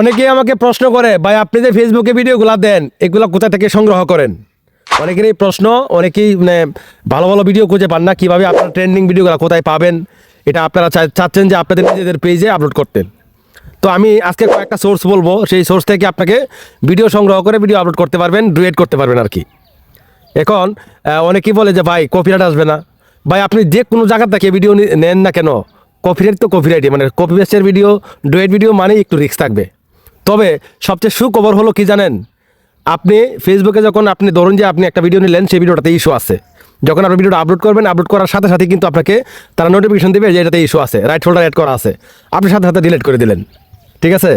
অনেকেই আমাকে প্রশ্ন করে, ভাই আপনি যে ফেসবুকে ভিডিওগুলো দেন এগুলো কোথা থেকে সংগ্রহ করেন? অনেকের এই প্রশ্ন, অনেকেই মানে ভালো ভালো ভিডিও খুঁজে পান না, কিভাবে আপনার ট্রেন্ডিং ভিডিওগুলো কোথায় পাবেন, এটা আপনারা চাচ্ছেন যে আপনাদের নিজেদের পেজে আপলোড করতেন। তো আমি আজকে কয়েকটা সোর্স বলবো, সেই সোর্স থেকে আপনাকে ভিডিও সংগ্রহ করে ভিডিও আপলোড করতে পারবেন, ডুয়েট করতে পারবেন আর কি। এখন অনেকেই বলে যে ভাই কপিরাইট আসবে না। ভাই আপনি যে কোনো জায়গা থেকে ভিডিও নেন না কেন, কপিরাইট তো কপিরাইটই, মানে কপি পেস্টের ভিডিও, ডুয়েট ভিডিও মানে একটু রিস্ক থাকবে। তবে সবচেয়ে সুখবর হলো কি জানেন, আপনি ফেসবুকে যখন আপনি ধরুন যে আপনি একটা ভিডিও নিলেন, সেই ভিডিওটাতে ইস্যু আছে, যখন আপনি ভিডিওটা আপলোড করবেন, আপলোড করার সাথে সাথে কিন্তু আপনাকে তারা নোটিফিকেশন দেবে যে এটাতে ইস্যু আছে, রাইট ফোল্ডার অ্যাড করা আছে, আপনি সাথে সাথে ডিলিট করে দিলেন। ঠিক আছে।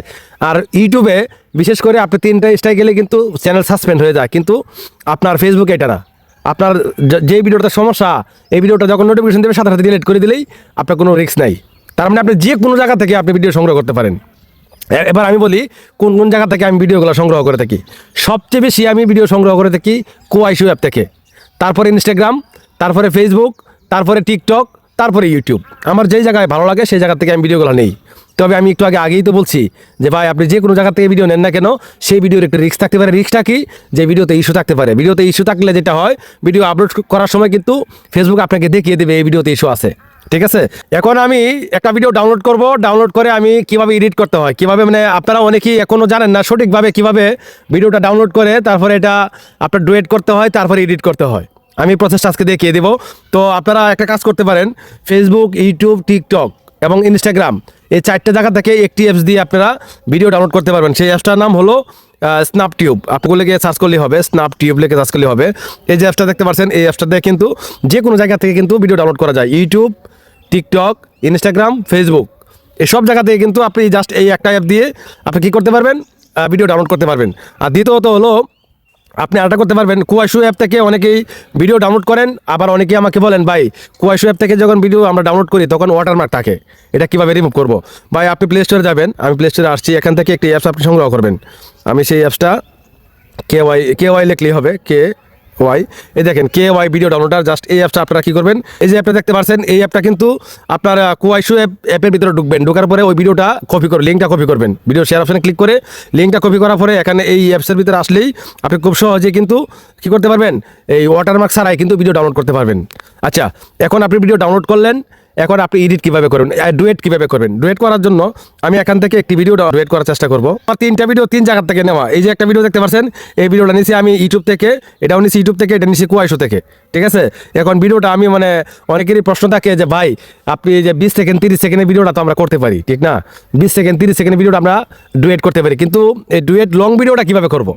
আর ইউটিউবে বিশেষ করে আপনি 3টা স্ট্রাইক গেলে কিন্তু চ্যানেল সাসপেন্ড হয়ে যায়, কিন্তু আপনার ফেসবুকে এটা না। আপনার যে ভিডিওটাতে সমস্যা, এই ভিডিওটা যখন নোটিফিকেশন দেবে সাথে সাথে ডিলিট করে দিলেই আপনার কোনো রিস্ক নাই। তার মানে আপনি যে কোনো জায়গা থেকে আপনি ভিডিও সংগ্রহ করতে পারেন। এবার আমি বলি কোন কোন জায়গা থেকে আমি ভিডিওগুলো সংগ্রহ করে থাকি। সবচেয়ে বেশি আমি ভিডিও সংগ্রহ করে থাকি কোয়াইশু অ্যাপ থেকে, তারপরে ইনস্টাগ্রাম, তারপরে ফেসবুক, তারপরে টিকটক, তারপরে ইউটিউব। আমার যেই জায়গায় ভালো লাগে সেই জায়গা থেকে আমি ভিডিওগুলো নেই। তবে আমি একটু আগেই তো বলছি যে ভাই আপনি যে কোনো জায়গা থেকে ভিডিও নেন না কেন, সেই ভিডিওর একটা রিস্ক থাকতে পারে। রিস্কটা কি? যে ভিডিওতে ইস্যু থাকতে পারে। ভিডিওতে ইস্যু থাকলে যেটা হয়, ভিডিও আপলোড করার সময় কিন্তু ফেসবুক আপনাকে দেখিয়ে দেবে এই ভিডিওতে ইস্যু আছে। ঠিক আছে। এখন আমি একটা ভিডিও ডাউনলোড করব, ডাউনলোড করে আমি কিভাবে এডিট করতে হয়, কিভাবে মানে আপনারা অনেকেই এখনও জানেন না সঠিকভাবে কিভাবে ভিডিওটা ডাউনলোড করে তারপরে এটা আপনার ডুয়েট করতে হয়, তারপরে এডিট করতে হয়। আমি প্রসেসটা আজকে দেখিয়ে দেবো। তো আপনারা একটা কাজ করতে পারেন, ফেসবুক, ইউটিউব, টিকটক এবং ইনস্টাগ্রাম, এই 4টে জায়গা থেকে একটি অ্যাপস দিয়ে আপনারা ভিডিও ডাউনলোড করতে পারবেন। সেই অ্যাপসটার নাম হলো স্ন্যাপটিউব। আপনি লিখে সার্চ করলেই হবে, স্ন্যাপটিউব লিখে সার্চ করলেই হবে। এই যে অ্যাপসটা দেখতে পাচ্ছেন, এই অ্যাপসটা দিয়ে কিন্তু যে কোনো জায়গা থেকে কিন্তু ভিডিও ডাউনলোড করা যায়। ইউটিউব, টিকটক, ইনস্টাগ্রাম, ফেসবুক, এসব জায়গা থেকে কিন্তু আপনি জাস্ট এই একটা অ্যাপ দিয়ে আপনি কী করতে পারবেন, ভিডিও ডাউনলোড করতে পারবেন। আর দ্বিতীয়ত হলো আপনি আরেকটা করতে পারবেন, কুয়াশু অ্যাপ থেকে অনেকেই ভিডিও ডাউনলোড করেন, আবার অনেকেই আমাকে বলেন ভাই কুয়াশু অ্যাপ থেকে যখন ভিডিও আমরা ডাউনলোড করি তখন ওয়াটারমার্ক থাকে, এটা কীভাবে রিমুভ করবো? ভাই আপনি প্লে স্টোরে যাবেন, আমি প্লে স্টোরে আসছি, এখান থেকে একটি অ্যাপস আপনি সংগ্রহ করবেন। আমি সেই অ্যাপসটা কে ওয়াই লিখলেই হবে, ওয়াই। এই দেখেন ওয়াই ভিডিও ডাউনলোডার, জাস্ট এই অ্যাপটা আপনারা কী করবেন, এই যে অ্যাপটা দেখতে পাচ্ছেন, এই অ্যাপটা কিন্তু আপনার কুয়াইশু অ্যাপের ভিতরে ঢুকবেন, ঢোকার পরে ওই ভিডিওটা কপি করে লিঙ্কটা কপি করবেন, ভিডিও শেয়ার অপশানে ক্লিক করে লিঙ্কটা কপি করার পরে এখানে এই অ্যাপসের ভিতরে আসলেই আপনি খুব সহজে কিন্তু কী করতে পারবেন, এই ওয়াটারমার্ক ছাড়াই কিন্তু ভিডিও ডাউনলোড করতে পারবেন। আচ্ছা, এখন আপনি ভিডিও ডাউনলোড করলেন, এখন আপনি এডিট কীভাবে করবেন, ডুয়েট কীভাবে করবেন? ডুয়েট করার জন্য আমি এখান থেকে একটি ভিডিও ডুয়েট করার চেষ্টা করবো। আমার 3টা ভিডিও 3 জায়গা থেকে নেওয়া। এই যে একটা ভিডিও দেখতে পাচ্ছেন, এই ভিডিওটা নিয়েছি আমি ইউটিউব থেকে, এটাও নিয়েছি ইউটিউব থেকে, এটা নিয়েছি কুয়াইশো থেকে। ঠিক আছে। এখন ভিডিওটা আমি মানে অনেকেরই প্রশ্ন থাকে যে ভাই আপনি এই যে 20 সেকেন্ড 30 সেকেন্ডের ভিডিওটা তো আমরা করতে পারি, ঠিক না? 20 সেকেন্ড 30 সেকেন্ডের ভিডিওটা আমরা ডুয়েট করতে পারি, কিন্তু এই ডুয়েট লং ভিডিওটা কীভাবে করবো?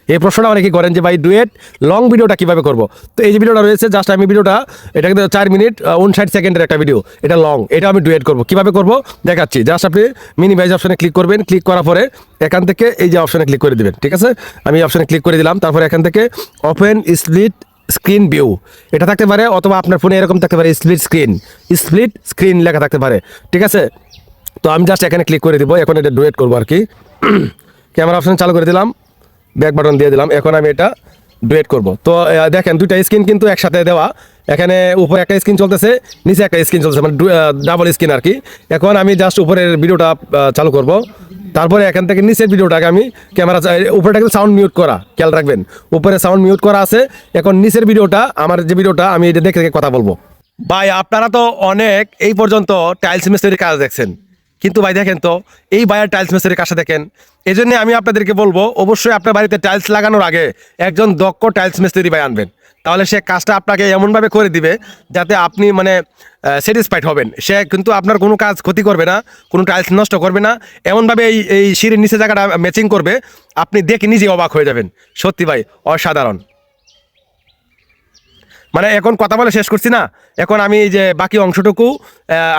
এই প্রশ্নটা অনেকেই করেন যে ভাই ডুয়েট লং ভিডিওটা কীভাবে করবো? তো এই যে ভিডিওটা রয়েছে, জাস্ট আমি ভিডিওটা, এটা কিন্তু 4 মিনিট 59 সেকেন্ডের একটা ভিডিও, এটা লং, এটা আমি ডুয়েট করবো। কীভাবে করবো দেখাচ্ছি। জাস্ট আপনি মিনিমাইজ অপশানে ক্লিক করবেন, ক্লিক করার পরে এখান থেকে এই যে অপশানে ক্লিক করে দেবেন। ঠিক আছে, আমি অপশানে ক্লিক করে দিলাম। তারপরে এখান থেকে ওপেন স্প্লিট স্ক্রিন ভিউ এটা থাকতে পারে, অথবা আপনার ফোনে এরকম থাকতে পারে স্প্লিট স্ক্রিন লেখা থাকতে পারে। ঠিক আছে। তো আমি জাস্ট এখানে ক্লিক করে দিব, এখন এটা ডুয়েট করবো আর কি। ক্যামেরা অপশান চালু করে দিলাম, ব্যাক বাটন দিয়ে দিলাম, এখন আমি এটা ডুয়েট করব। তো দেখেন 2টা স্ক্রিন কিন্তু একসাথে দেওয়া, এখানে উপরে একটা স্ক্রিন চলতেছে, নিচে একটা স্ক্রিন চলতেছে, মানে ডাবল স্ক্রিন আর কি। এখন আমি জাস্ট উপরের ভিডিওটা চালু করব, তারপরে এখান থেকে নিচের ভিডিওটাকে আমি ক্যামেরা, উপরেটা কিন্তু সাউন্ড মিউট করা, খেয়াল রাখবেন উপরে সাউন্ড মিউট করা আছে। এখন নিচের ভিডিওটা, আমার যে ভিডিওটা, আমি এটা দেখে কথা বলবো। ভাই আপনারা তো অনেক এই পর্যন্ত টাইলস মিস্ত্রির কাজ দেখছেন, কিন্তু ভাই দেখেন তো এই ভাইয়ের টাইলস মিস্ত্রির কাজটা দেখেন। এই জন্য আমি আপনাদেরকে বলবো অবশ্যই আপনার বাড়িতে টাইলস লাগানোর আগে একজন দক্ষ টাইলস মিস্ত্রি ভাই আনবেন, তাহলে সে কাজটা আপনাকে এমনভাবে করে দিবে যাতে আপনি মানে স্যাটিসফাইড হবেন। সে কিন্তু আপনার কোনো কাজ ক্ষতি করবে না, কোনো টাইলস নষ্ট করবে না, এমনভাবে এই সিঁড়ির নিচে জায়গাটা ম্যাচিং করবে, আপনি দেখে নিজে অবাক হয়ে যাবেন। সত্যি ভাই অসাধারণ। মানে এখন কথা বলে শেষ করছি না, এখন আমি এই যে বাকি অংশটুকু,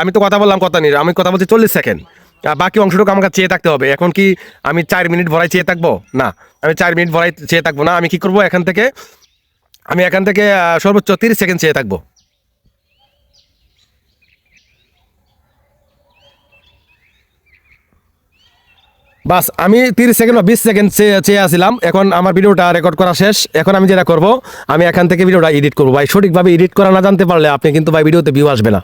আমি তো কথা বললাম, কথা নেই, আমি কথা বলছি 40 সেকেন্ড, বাকি অংশটুকু আমাকে চেয়ে থাকতে হবে। এখন কি আমি 4 মিনিট ভরাই চেয়ে থাকবো? না, আমি 4 মিনিট ভরাই চেয়ে থাকবো না। আমি কি করবো, এখান থেকে সর্বোচ্চ 30 সেকেন্ড চেয়ে থাকবো। বাস আমি 30 সেকেন্ড বা 20 সেকেন্ড চেয়ে আসছিলাম। এখন আমার ভিডিওটা রেকর্ড করা শেষ। এখন আমি যেটা করব, আমি এখান থেকে ভিডিওটা এডিট করবো ভাই। সঠিকভাবে এডিট করা না জানতে পারলে আপনি কিন্তু ভাই ভিডিওতে ভিউ আসবে না,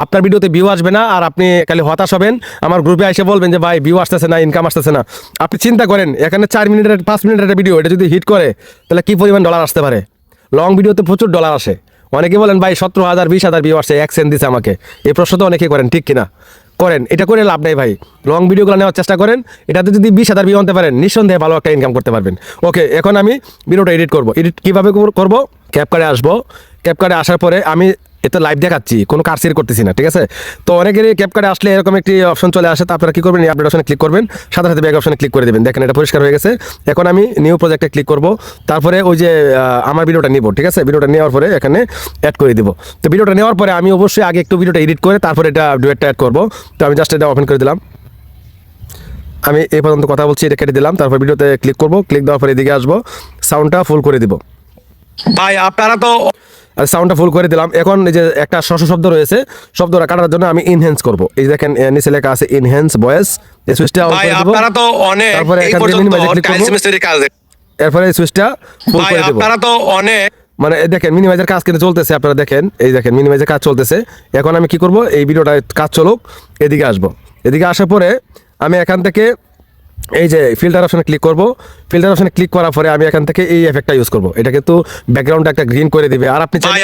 আপনার ভিডিওতে ভিউ আসবে না, আর আপনি খালি হতাশ হবেন। আমার গ্রুপে এসে বলবেন যে ভাই ভিউ আসতেছে না, ইনকাম আসতেছে না। আপনি চিন্তা করেন, এখানে 4 মিনিটের 5 মিনিটের একটা ভিডিও, এটা যদি হিট করে তাহলে কি পরিমাণ ডলার আসতে পারে। লং ভিডিওতে প্রচুর ডলার আসে। অনেকে বলেন ভাই 17,000 20,000 ভিউ আসছে, 1 সেন্ট দিছে আমাকে। এই প্রশ্ন তো অনেকেই করেন, ঠিক কিনা? করেন, এটা করে লাভ নেই ভাই। লং ভিডিওগুলো নেওয়ার চেষ্টা করেন, এটাতে যদি 20,000 ভিউ আনতে পারেন নিঃসন্দেহে ভালো একটা ইনকাম করতে পারবেন। ওকে, এখন আমি ভিডিওটা এডিট করব। এডিট কীভাবে করব? ক্যাপকাটে আসবো। ক্যাপকাটে আসার পরে আমি এটা লাইভ দেখাচ্ছি, কোনো কারসির করতেছি না, ঠিক আছে? তো অনেকেরই ক্যাপকাটে আসলে এরকম একটি অপশন চলে আসে, তো আপনারা কী করবেন, এই আপডেট অপশনে ক্লিক করবেন, সাথে সাথে ব্যাক অপশনে ক্লিক করে দেবেন। দেখেন এটা পরিষ্কার হয়ে গেছে। এখন আমি নিউ প্রজেক্টে ক্লিক করব, তারপরে ওই যে আমার ভিডিওটা নিব, ঠিক আছে? ভিডিওটা নেওয়ার পরে এখানে অ্যাড করে দিব। তো ভিডিওটা নেওয়ার পরে আমি অবশ্যই আগে একটু ভিডিওটা এডিট করে তারপরে এটা ডুয়েটটা অ্যাড করব। তো আমি জাস্ট এটা ওপেন করে দিলাম। আমি এই পর্যন্ত কথা বলছি, এটা কেটে দিলাম। তারপর ভিডিওতে ক্লিক করব, ক্লিক দেওয়ার পরে এদিকে আসবো, সাউন্ডটা ফুল করে দিব। ভাই আপনারা তো সাউন্ডটা ফুল করে দিলাম। এখন এই যে একটা শব্দ রয়েছে, শব্দটা কাটার জন্য আমি ইনহ্যান্স করব। এই দেখেন নিচে লেখা আছে ইনহ্যান্স ভয়েস, এই সুইচটা অন করে দেব। আপনারা তো অনেক, তারপরে এখান থেকে মিনিমাইজে ক্লিক করব, এরপরে এই সুইচটা ফুল করে দেব। আপনারা তো অনেক, মানে দেখেন মিনিমাইজের কাজ কিন্তু চলতেছে, আপনারা দেখেন, এই দেখেন মিনিমাইজের কাজ চলতেছে। এখন আমি কি করব, এই ভিডিওটা কাজ চলুক, এদিকে আসবো। এদিকে আসার পরে আমি এখান থেকে এই যে ফিল্টার অপশনে ক্লিক করব। ফিল্টার অপশনে ক্লিক করার পরে আমি এখান থেকে এই এফেক্টটা ইউজ করব। এটা কিন্তু ব্যাকগ্রাউন্ডটা একটা গ্রিন করে দিবে। আর আপনি চাইলে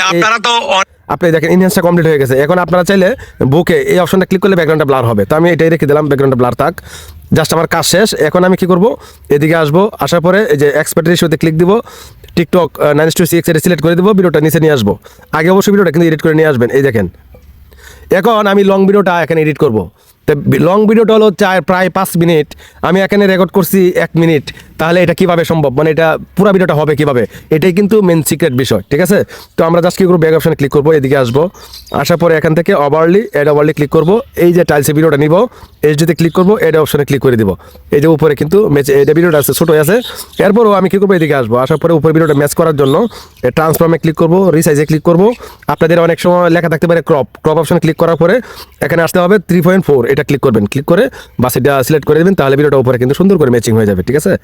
আপনি দেখেন ইনহ্যান্সটা কমপ্লিট হয়ে গেছে। এখন আপনারা চাইলে বুকে এই অপশনটা ক্লিক করলে ব্যাকগ্রাউন্ডটা ব্লার হবে। তো আমি এটাই রেখে দিলাম, ব্যাকগ্রাউন্ডটা ব্লার থাক। জাস্ট আমার কাজ শেষ। এখন আমি কি করব, এদিকে আসবো, আসার পরে এই যে এক্সপার্ট রেশিওতে ক্লিক দিব, টিকটক 9:6 এটা সিলেক্ট করে দিব, ভিডিওটা নিচে নিয়ে আসবো। আগে অবশ্যই ভিডিওটা কিন্তু এডিট করে নিয়ে আসবেন। এই দেখেন, এখন আমি লং ভিডিওটা এখানে এডিট করব। তো লং ভিডিওটা হলো প্রায় 5 মিনিট, আমি এখানে রেকর্ড করছি 1 মিনিট। তাহলে এটা কিভাবে সম্ভব, মানে এটা পুরো ভিডিওটা হবে কিভাবে, এটাই কিন্তু মেন সিক্রেট বিষয়, ঠিক আছে? তো আমরা জাস্ট কি করবো, ব্যাক অপশনে ক্লিক করবো, এদিকে আসবো, আসার পরে এখান থেকে অ্যাড ওভারলি ক্লিক করবো। এই যে টাইলসে ভিডিওটা নিব, এইচডিতে ক্লিক করবো, এড অপশনে ক্লিক করে দিব। এই যে উপরে কিন্তু এটা ভিডিওটা আছে, ছোটো আছে। এরপরও আমি কি করবো, এদিকে আসবো, আসার পরে উপরে ভিডিওটা ম্যাচ করার জন্য ট্রান্সফর্মে ক্লিক করবো, রিসাইজে ক্লিক করবো। আপনাদের অনেক সময় লেখা থাকতে পারে ক্রপ অপশনে ক্লিক করার পরে এখানে আসতে হবে 3.4, এটা ক্লিক করবেন। ক্লিক করে বাস এটা সিলেক্ট করে দেবেন, তাহলে ভিডিওটা উপরে কিন্তু সুন্দর করে ম্যাচিং হয়ে যাবে, ঠিক আছে?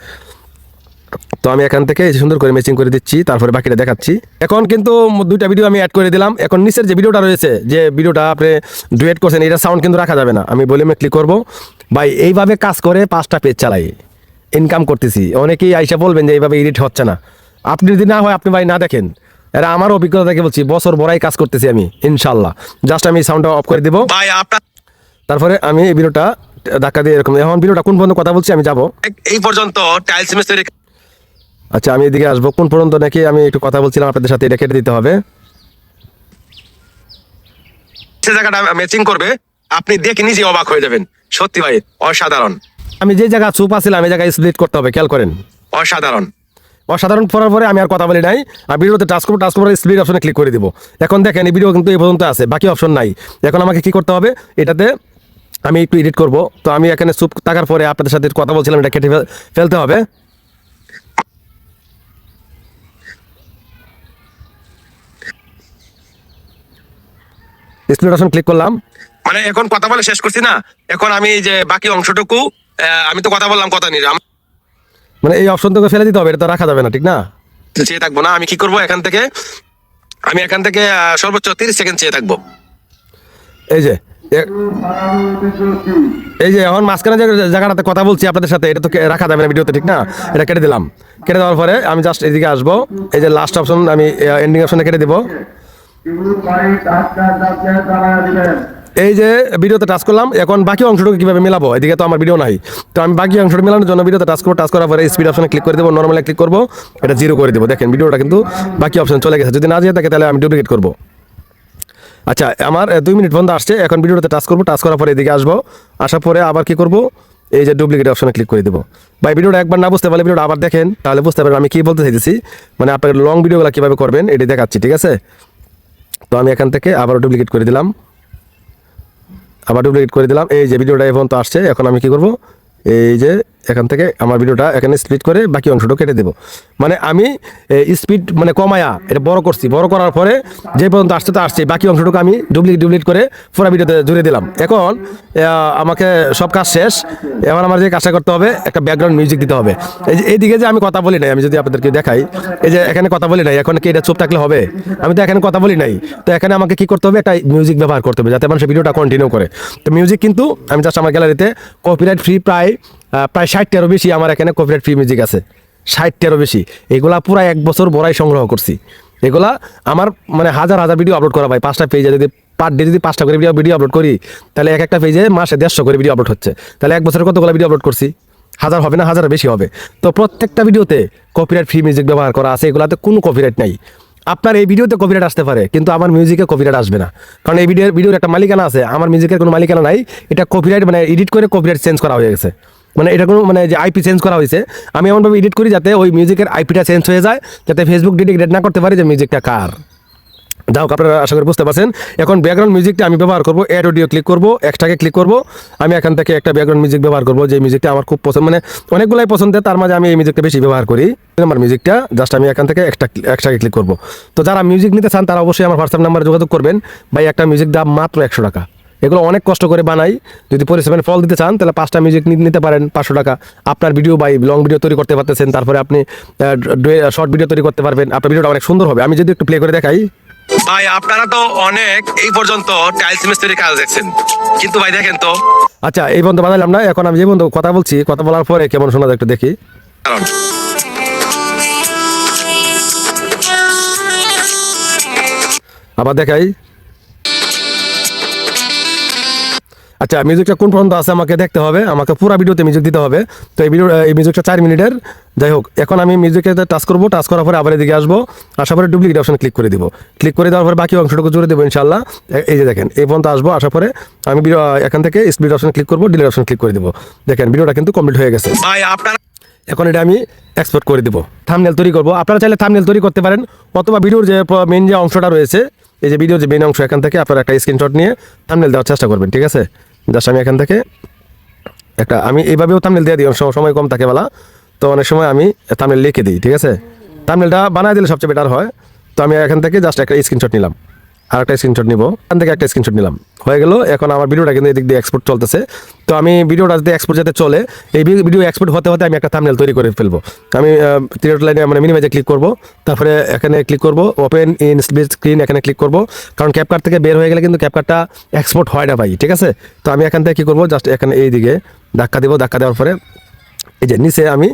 তো আমি এখান থেকে সুন্দর করে ম্যাচিং করে দিচ্ছি, তারপরে বাকিটা দেখাচ্ছি। এখন কিন্তু 2টা ভিডিও আমি অ্যাড করে দিলাম। এখন নিচের যে ভিডিওটা রয়েছে, যে ভিডিওটা আপনি ডুয়েট করছেন, এটা সাউন্ড কিন্তু রাখা যাবে না। আমি ভলিউমে ক্লিক করব। ভাই এইভাবে কাজ করে 5টা পেজ চালাই, ইনকাম করতেছি। অনেকেই আইসা বলবেন যে এইভাবে এডিট হচ্ছে না। আপনি যদি না হয়, আপনি ভাই না দেখেন, এরা আমার অভিজ্ঞতা থেকে বলছি, বছর বড়াই কাজ করতেছি আমি ইনশাল্লাহ। জাস্ট আমি সাউন্ডটা অফ করে দিব, তারপরে আমি এই ভিডিওটা ধাক্কা দিয়ে এরকম। এখন ভিডিওটা কোন পর্যন্ত কথা বলছি আমি যাব, এই পর্যন্ত টাইলস মিস্ত্রি। আচ্ছা, আমি এদিকে আসবো, কোন পর্যন্ত নাকি আমি একটু কথা বলছিলাম আপনাদের সাথে, এটা কেটে দিতে হবে। সে জায়গাটা ম্যাচিং করবে, আপনি দেখে নিজে অবাক হয়ে যাবেন। সত্যি ভাই অসাধারণ। আমি যে জায়গা চুপ আছিলাম, এই জায়গায় স্প্লিট করতে হবে, খেয়াল করেন। অসাধারণ করার পরে আমি আর কথা বলি নাই, আর ভিডিওতে টাচ করবো, স্প্লিট অপশনে ক্লিক করে দিব। এখন দেখেন এই ভিডিও কিন্তু এই পর্যন্ত আছে, বাকি অপশন নাই। এখন আমাকে কি করতে হবে, এটাতে আমি একটু এডিট করব। তো আমি এখানে চুপ থাকার পরে আপনাদের সাথে কথা বলছিলাম, এটা কেটে ফেলতে হবে। স্প্লিট অপশন ক্লিক করলাম, মানে এখন কথা বলে শেষ করছি না। এখন আমি যে বাকি অংশটুকু, আমি তো কথা বললাম, কথা নিলাম, মানে এই অপশনটাকে ফেলে দিতে হবে, এটা তো রাখা যাবে না, ঠিক না? চেয়ে থাকবো না। আমি কি করবো, এখান থেকে সর্বোচ্চ 30 সেকেন্ড চেয়ে থাকবো। এই যে এখন মাঝখানে যে জায়গাটাতে কথা বলছি আপনাদের সাথে, এটা তো রাখা যাবে না ভিডিওতে, ঠিক না? এটা কেটে দিলাম। কেটে দেওয়ার পরে আমি জাস্ট এদিকে আসবো, এই যে লাস্ট অপশন, আমি এন্ডিং অপশনে কেটে দিব। এই যে ভিডিওতে টাচ করলাম, এখন বাকি অংশটুকু কিভাবে মেলাবো, এদিকে তো আমার ভিডিও নাই। তো আমি বাকি অংশটা মেলানোর জন্য ভিডিওতে টাচ করবো, টাচ করার পরে স্পিড অপশনে ক্লিক করে দেবো, নর্মালে ক্লিক করবো, এটা 0 করে দেবো। দেখেন ভিডিওটা কিন্তু বাকি অপশন চলে গেছে। যদি না যেয়ে থাকে তাহলে আমি ডুপ্লিকেট করবো। আচ্ছা, আমার 2 মিনিট বন্ধ আসছে। এখন ভিডিওতে টাচ করবো, টাচ করার পরে এদিকে আসবো, আসার পরে আবার কি করবো, এই যে ডুপ্লিকেট অপশনে ক্লিক করে দেবো। ভাই ভিডিওটা একবার না বুঝতে পারলে ভিডিওটা আবার দেখেন, তাহলে বুঝতে পারবেন আমি কি বলতে চাইতেছি। মানে আপনার লং ভিডিওগুলো কীভাবে করবেন এটি দেখাচ্ছি, ঠিক আছে? তো আমি এখান থেকে আবার ডুপ্লিকেট করে দিলাম, এই যে ভিডিওটা এখন তো আসছে। এখন আমি কি করব, এই যে এখান থেকে আমার ভিডিওটা এখানে স্প্লিট করে বাকি অংশটা কেটে দেবো। মানে আমি স্পিড মানে কমায়া এটা বড় করছি, বড় করার পরে যে পর্যন্ত আসছে তো আসছে, বাকি অংশটুকু আমি ডুপ্লিকেট করে পুরো ভিডিওতে জুড়ে দিলাম। এখন আমাকে সব কাজ শেষ, এবার আমার যে কাজটা করতে হবে একটা ব্যাকগ্রাউন্ড মিউজিক দিতে হবে। এই যে এইদিকে যে আমি কথা বলি নাই, আমি যদি আপনাদেরকে দেখাই, এই যে এখানে কথা বলি নাই, এখন কি এটা চুপ থাকলে হবে? আমি তো এখানে কথা বলি নাই, তো এখানে আমাকে কি করতে হবে, একটা মিউজিক ব্যবহার করতে হবে যাতে মানুষ ভিডিওটা কন্টিনিউ করে। তো মিউজিক কিন্তু আমি জাস্ট আমার গ্যালারিতে কপিরাইট ফ্রি প্রায় 60টারও বেশি আমার এখানে কপিরাইট ফ্রি মিউজিক আছে, 60টারও বেশি। এগুলা পুরো 1 বছর বড়াই সংগ্রহ করছি। এগুলা আমার মানে হাজার হাজার ভিডিও আপলোড করা ভাই, 5টা পেজে যদি পার ডে যদি 5টা করে ভিডিও আপলোড করি, তাহলে এক একটা পেজে মাসে 150 করে ভিডিও আপলোড হচ্ছে। তাহলে 1 বছরে কতগুলো ভিডিও আপলোড করছি? হাজার হবে না, হাজারের বেশি হবে। তো প্রত্যেকটা ভিডিওতে কপিরাইট ফ্রি মিউজিক ব্যবহার করা আছে, এগুলাতে কোনো কপিরাইট নাই। আপনার এই ভিডিওতে কপিরাইট আসতে পারে, কিন্তু আমার মিউজিকে কপিরাইট আসবে না, কারণ এই ভিডিওর একটা মালিকানা আছে, আমার মিউজিকের কোনো মালিকানা নাই। এটা কপিরাইট মানে এডিট করে কপিরাইট চেঞ্জ করা হয়ে গেছে, মানে এটা কোনো মানে যে আইপি চেঞ্জ করা হয়েছে, আমি এমনভাবে এডিট করি যাতে ওই মিউজিকের আইপিটা চেঞ্জ হয়ে যায়, যাতে ফেসবুক ডিটেক্ট না করতে পারে যে মিউজিকটা কার। যাই হোক, আপনারা আশা করি বুঝতে পারছেন। এখন ব্যাকগ্রাউন্ড মিউজিকটা আমি ব্যবহার করবো, অ্যাড অডিও ক্লিক করবো, এক্সট্রাকে ক্লিক করবো। আমি এখান থেকে একটা ব্যাকগ্রাউন্ড মিউজিক ব্যবহার করবো, যে মিউজিকটা আমার খুব পছন্দ, মানে অনেকগুলাই পছন্দের, তার মাঝে আমি এই মিউজিকটা বেশি ব্যবহার করি। আমার মিউজিকটা জাস্ট আমি এখান থেকে এক্সট্রাকে ক্লিক করবো। তো যারা মিউজিক নিতে চান তারা অবশ্যই আমার হোয়াটসঅ্যাপ নাম্বারে যোগাযোগ করবেন। ভাই একটা মিউজিক দাম মাত্র 100 টাকা। এগুলো অনেক কষ্ট করে বানাই, যদি পরিশ্রমের ফল দিতে চান তাহলে 5টা মিউজিক নিতে পারেন 500 টাকা। আপনার ভিডিও বাই লং ভিডিও তৈরি করতে পারতেছেন, তারপরে আপনি শর্ট ভিডিও তৈরি করতে পারবেন, আপনার ভিডিওটা অনেক সুন্দর হবে। আমি যদি একটু প্লে করে দেখাই। ভাই আপনারা তো অনেক এই পর্যন্ত টাইলস মিস্ত্রির কাজ দেখছেন, কিন্তু ভাই দেখেন তো, আচ্ছা এই পর্যন্ত বানাইলাম না, এখন আমি যে পর্যন্ত কথা বলছি, কথা বলার পরে কেমন শোনা যায় একটু দেখি। আবার দেখাই। আচ্ছা মিউজিকটা কোন পর্যন্ত আছে আমাকে দেখতে হবে, আমাকে পুরো ভিডিওতে মিউজিক দিতে হবে। তো এই মিউজিকটা 4 মিনিটের। যাই হোক, এখন আমি মিউজিকে টাচ করবো, টাচ করার পরে আবার এদিকে আসবো, আসার পরে ডুপ্লিকেট অপশন ক্লিক করে দিব। ক্লিক করে দেওয়ার পরে বাকি অংশটুকু জুড়ে দেবো ইনশাল্লাহ। এই যে দেখেন এই পর্যন্ত আসবো, আসার পরে আমি এখান থেকে স্প্লিট অপশন ক্লিক করবো, ডিলিট অপশন ক্লিক করে দিব। দেখেন ভিডিওটা কিন্তু কমপ্লিট হয়ে গেছে। ভাই আপনারা এখন এটা আমি এক্সপোর্ট করে দিব, থাম্বনেল তৈরি করবো। আপনারা চাইলে থাম্বনেল তৈরি করতে পারেন, অথবা ভিডিওর যে মেন যে অংশটা রয়েছে, এই যে ভিডিওর যে মেন অংশ, এখান থেকে আপনারা একটা স্ক্রিনশট নিয়ে থাম্বনেল দেওয়ার চেষ্টা করবেন, ঠিক আছে? জাস্ট আমি এখান থেকে আমি এইভাবেও থাম্বনেল দিয়ে দিই, সময় কম থাকে বলা, তো অনেক সময় আমি থাম্বনেল লিখে দিই, ঠিক আছে? থাম্বনেলটা বানায় দিলে সবচেয়ে বেটার হয়। তো আমি এখান থেকে জাস্ট একটা স্ক্রিনশট নিলাম, আর একটা স্ক্রিনশট নিব, এখান থেকে একটা স্ক্রিনশট নিলাম, হয়ে গেল। এখন আমার ভিডিওটা কিন্তু এদিক দিয়ে এক্সপোর্ট চলতেছে। তো আমি ভিডিওটা যাতে এক্সপোর্ট যাতে চলে, এই ভিডিও এক্সপোর্ট হতে হতে আমি একটা থাম্বনেল তৈরি করে ফেলবো। আমি থ্রি লাইনে মানে মিনিমাইজে ক্লিক করবো, তারপরে এখানে ক্লিক করবো, ওপেন ইন স্প্লিট স্ক্রিন, এখানে ক্লিক করবো, কারণ ক্যাপকাট থেকে বের হয়ে গেলে কিন্তু ক্যাপকাটটা এক্সপোর্ট হয় না ভাই, ঠিক আছে? তো আমি এখান থেকে কী করবো, জাস্ট এখানে এই দিকে ধাক্কা দিব, ধাক্কা দেওয়ার পরে এই যে নিচে আমি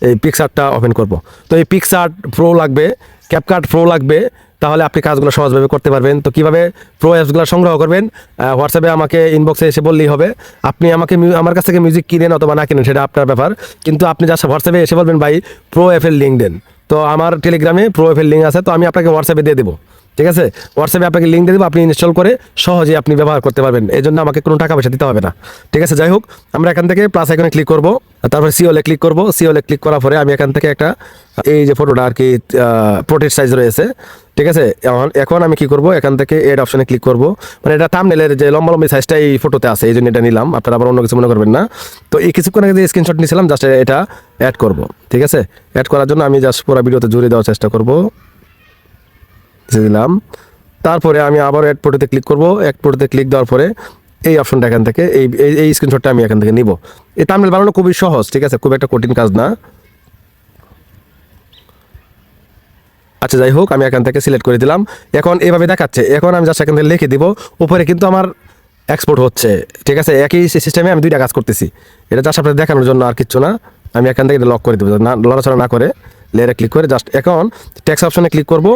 এই পিকচারটা ওপেন করব। তো এই পিকচার প্রো লাগবে, ক্যাপকাট প্রো লাগবে, তাহলে আপনি কাজগুলো সহজভাবে করতে পারবেন। তো কীভাবে প্রো অ্যাপসগুলো সংগ্রহ করবেন, হোয়াটসঅ্যাপে আমাকে ইনবক্সে এসে বললেই হবে। আপনি আমার কাছ থেকে মিউজিক কিনেন অথবা না কিনেন সেটা আপনার ব্যাপার, কিন্তু আপনি জাস্ট হোয়াটসঅ্যাপে এসে বলবেন ভাই প্রো অ্যাপের লিঙ্ক দেন। তো আমার টেলিগ্রামে প্রো অ্যাপের লিঙ্ক আছে, তো আমি আপনাকে হোয়াটসঅ্যাপে দিয়ে দেবো, ঠিক আছে? হোয়াটসঅ্যাপে আপনাকে লিঙ্ক দিয়ে দেবো, আপনি ইনস্টল করে সহজে আপনি ব্যবহার করতে পারবেন, এই জন্য আমাকে কোনো টাকা পয়সা দিতে হবে না, ঠিক আছে? যাই হোক, আমরা এখান থেকে প্লাস আইকনে ক্লিক করবো, তারপরে সিওলে ক্লিক করবো। সিওলে ক্লিক করার পরে আমি এখান থেকে একটা এই যে ফটোটা আর কি পোর্ট্রেট সাইজ রয়েছে, ঠিক আছে? এখন আমি কি করব, এখান থেকে এড অপশনে ক্লিক করব, মানে এটা থাম্বনেলের যে লম্বা লম্বি সাইজটা এই ফটোতে আছে, এই জন্য এটা নিলাম, আপনারা আবার অন্য কিছু মনে করবেন না। তো এই কিছুক্ষণ আগে যে স্ক্রিনশট নিয়েছিলাম, জাস্ট এটা অ্যাড করব, ঠিক আছে? অ্যাড করার জন্য আমি জাস্ট পুরো ভিডিওতে জুড়ে দেওয়ার চেষ্টা করব, দিলাম। তারপরে আমি আবার অ্যাড ফটোতে ক্লিক করব, অ্যাড ফটোতে ক্লিক দেওয়ার পরে এই অপশনটা এখান থেকে এই স্ক্রিনশটটা আমি এখান থেকে নিব। এই থাম্বনেল বানানো খুবই সহজ, ঠিক আছে? খুব একটা কঠিন কাজ না। আচ্ছা যাই হোক, আমি এখান থেকে সিলেক্ট করে দিলাম। এখন এভাবে দেখাচ্ছে, এখন আমি জাস্ট এখান থেকে লিখে দিব, উপরে কিন্তু আমার এক্সপোর্ট হচ্ছে, ঠিক আছে? একই সিস্টেমে আমি 2টা কাজ করতেছি, এটা জাস্ট আপনাদের দেখানোর জন্য আর কিচ্ছু না। আমি এখান থেকে লক করে দেবো, না লড়াচড়া না করে লেয়ারে ক্লিক করে জাস্ট এখন টেক্সট অপশনে ক্লিক করব,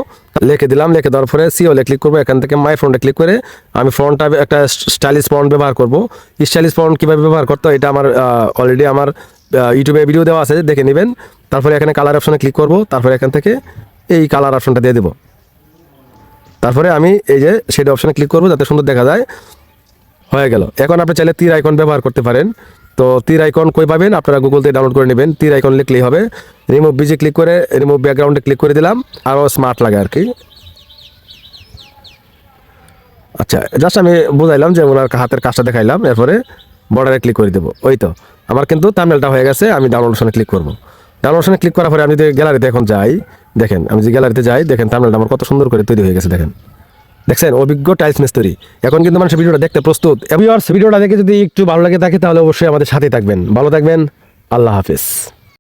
লিখে দিলাম। লিখে দেওয়ার পরে সিওলে ক্লিক করবো, এখান থেকে মাই ফন্টে ক্লিক করে আমি ফন্টটা একটা স্টাইলিশ ফন্ট ব্যবহার করব। স্টাইলিশ ফন্ট কীভাবে ব্যবহার করতে হয় এটা আমার অলরেডি আমার ইউটিউবে ভিডিও দেওয়া আছে, দেখে নেবেন। তারপরে এখানে কালার অপশনে ক্লিক করব, তারপরে এখান থেকে এই কালার অপশনটা দিয়ে দেবো। তারপরে আমি এই যে শেড অপশনে ক্লিক করব যাতে সুন্দর দেখা যায়, হয়ে গেল। এখন আপনি চাইলে তীর আইকন ব্যবহার করতে পারেন। তো তীর আইকন কই পাবেন, আপনারা গুগল থেকে ডাউনলোড করে নেবেন। তীর আইকন লিখলেই হবে, রিমুভ বিজি ক্লিক করে রিমুভ ব্যাকগ্রাউন্ডে ক্লিক করে দিলাম, আরও স্মার্ট লাগে আর কি। আচ্ছা জাস্ট আমি বুঝাইলাম যে ওনার হাতের কাজটা দেখাইলাম, এরপরে বর্ডারে ক্লিক করে দেবো। ওই তো আমার কিন্তু থাম্বনেলটা হয়ে গেছে। আমি ডাউনলোড অপশনে ক্লিক করবো। ডাউনলোড অপশনে ক্লিক করার পরে আমি যদি গ্যালারিতে এখন যাই, দেখেন আমি যে গ্যালারিতে যাই, দেখেন থাম্বনেলটা আমার কত সুন্দর করে তৈরি হয়ে গেছে। দেখছেন অভিজ্ঞ টাইলস মিস্ত্রি। এখন কিন্তু মানুষ ভিডিওটা দেখতে প্রস্তুত। ভিডিওটা দেখে যদি একটু ভালো লাগে থাকে তাহলে অবশ্যই আমাদের সাথে থাকবেন। ভালো থাকবেন। আল্লাহ হাফেজ।